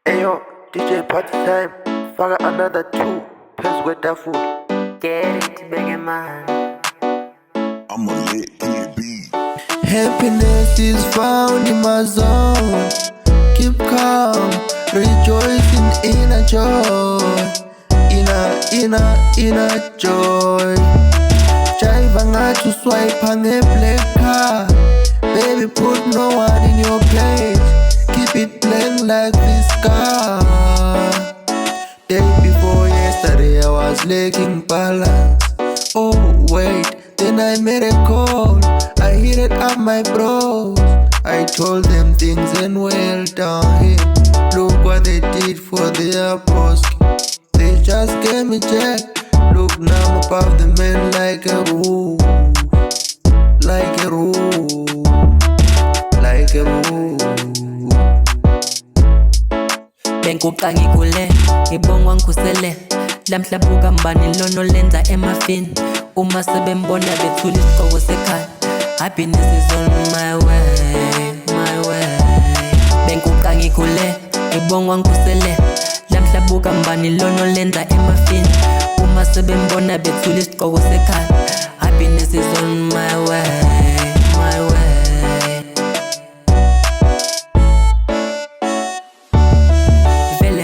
Ayo, DJ Party Time, fire another 2 pills with that food. Pxrty Bekemaan. I'm a lit kid beat. Happiness is found in my zone. Keep calm, rejoicing in a joy. Inner joy. Jive ngathi swipe on a black car. Baby, put no one in your place. Keep it plain like this car. Day before yesterday I was lacking balance. Oh wait, then I made a call. I hit it up my bros. I told them things and well down here. Look what they did for their broski. They just gave me check. Look now I'm above the man like a roof. Like a roof. Like a roof. Benguqa ngikule, ngibongwa ngikhusele. Lamhla buka mbani lono lenza emafini. Uma sebembona bethula isigqoko sekhaya. Happiness is on my way, my way. Benguqa ngikule, ngibongwa ngikhusele. Lamhla buka mbani lono lenza emafini. Uma sebembona bethula isigqoko sekhaya. Happiness is on my way, my way.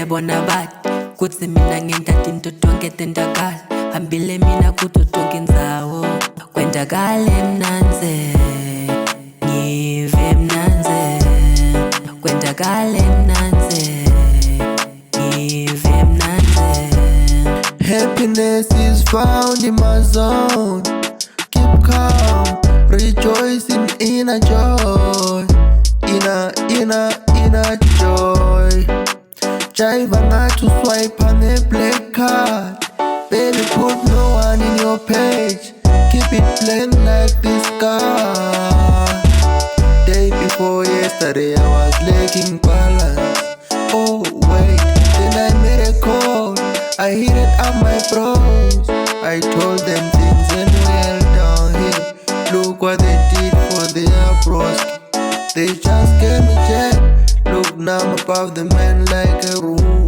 Bona bathi kutsi mina ngentata into tonke tentakala. Hambile mina kuto tonke indzawo kwendakale mnanze, ngive mnanze. Kwendakale mnanze, ngive mnanze. Happiness is found in my zone. Keep calm, rejoicing in a joy. Inner joy. Jive ngathi swipe on a black card. Baby, put no one in your page. Keep it plain like this car. Day before yesterday I was lacking balance. Oh wait, then I made a call. I hit it up my bros. I told them things and well down here. Look what they did for their broski. They just gave me check. Look now I'm above the man like a roof.